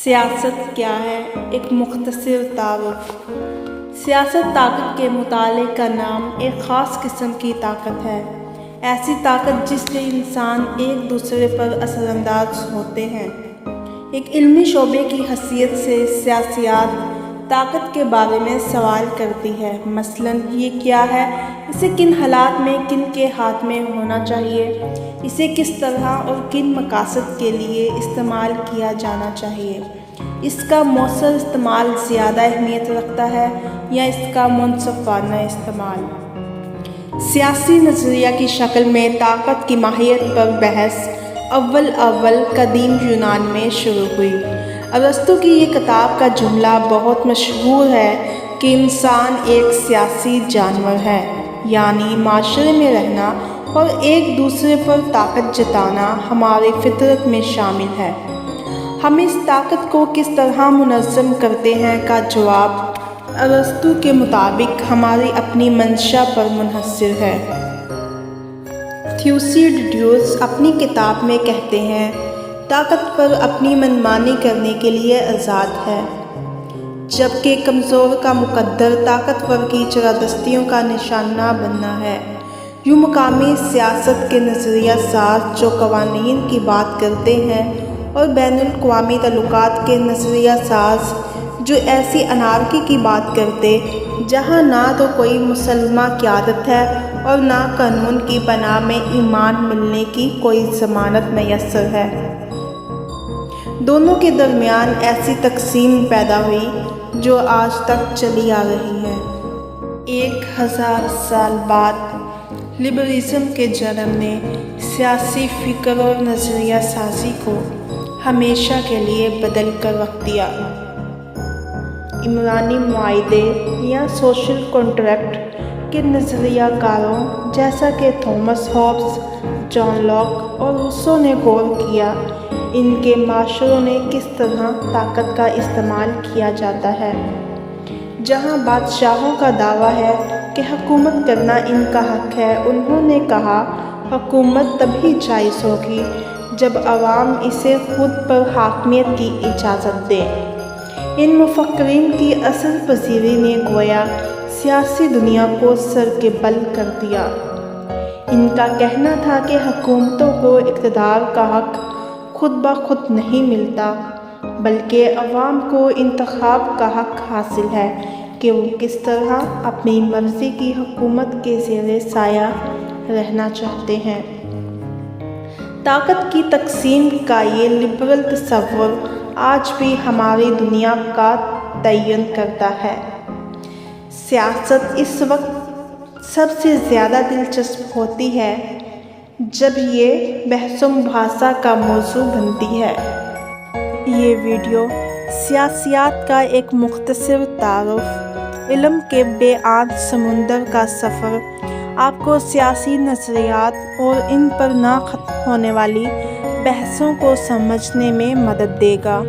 سیاست کیا ہے؟ ایک مختصر تعارف۔ سیاست طاقت کے مطالعے کا نام ایک خاص قسم کی طاقت ہے، ایسی طاقت جس سے انسان ایک دوسرے پر اثر انداز ہوتے ہیں۔ ایک علمی شعبے کی حیثیت سے سیاسیات طاقت کے بارے میں سوال کرتی ہے، مثلاً یہ کیا ہے، اسے کن حالات میں کن کے ہاتھ میں ہونا چاہیے، اسے کس طرح اور کن مقاصد کے لیے استعمال کیا جانا چاہیے، اس کا مؤثر استعمال زیادہ اہمیت رکھتا ہے یا اس کا منصفانہ استعمال۔ سیاسی نظریہ کی شکل میں طاقت کی ماہیت پر بحث اول قدیم یونان میں شروع ہوئی۔ ارسطو کی یہ کتاب کا جملہ بہت مشہور ہے کہ انسان ایک سیاسی جانور ہے، یعنی معاشرے میں رہنا اور ایک دوسرے پر طاقت جتانا ہماری فطرت میں شامل ہے۔ ہم اس طاقت کو کس طرح منظم کرتے ہیں کا جواب ارسطو کے مطابق ہماری اپنی منشا پر منحصر ہے۔ تھیوسیڈیڈس اپنی کتاب میں کہتے ہیں، طاقت پر اپنی منمانی کرنے کے لیے آزاد ہے، جبکہ کمزور کا مقدر طاقتور کی چرادستیوں کا نشانہ بننا ہے۔ یوں مقامی سیاست کے نظریہ ساز جو قوانین کی بات کرتے ہیں اور بین الاقوامی تعلقات کے نظریہ ساز جو ایسی انارکی کی بات کرتے جہاں نہ تو کوئی مسلمہ قیادت ہے اور نہ قانون کی پناہ میں ایمان ملنے کی کوئی ضمانت میسر ہے۔ دونوں کے درمیان ایسی تقسیم پیدا ہوئی جو آج تک چلی آ رہی ہے۔ 1000 سال بعد لبرلزم کے جنم نے سیاسی فکر اور نظریہ سازی کو ہمیشہ کے لیے بدل کر رکھ دیا۔ عمرانی معاہدے یا سوشل کنٹریکٹ کے نظریہ کاروں جیسا کہ تھامس ہابس، جان لاک اور روسو نے غور کیا، ان کے معاشروں نے کس طرح طاقت کا استعمال کیا جاتا ہے۔ جہاں بادشاہوں کا دعویٰ ہے کہ حکومت کرنا ان کا حق ہے، انہوں نے کہا حکومت تبھی جائز ہوگی جب عوام اسے خود پر حاکمیت کی اجازت دے۔ ان مفکرین کی اثر پذیری نے گویا سیاسی دنیا کو سر کے بل کر دیا۔ ان کا کہنا تھا کہ حکومتوں کو اقتدار کا حق خود بخود نہیں ملتا، بلکہ عوام کو انتخاب کا حق حاصل ہے کہ وہ کس طرح اپنی مرضی کی حکومت کے زیر سایہ رہنا چاہتے ہیں۔ طاقت کی تقسیم کا یہ لبرل تصور آج بھی ہماری دنیا کا تعین کرتا ہے۔ سیاست اس وقت سب سے زیادہ دلچسپ ہوتی ہے جب یہ بحث و مباحثہ کا موضوع بنتی ہے۔ یہ ویڈیو سیاسیات کا ایک مختصر تعارف، علم کے بے آن سمندر کا سفر آپ کو سیاسی نظریات اور ان پر نہ ختم ہونے والی بحثوں کو سمجھنے میں مدد دے گا۔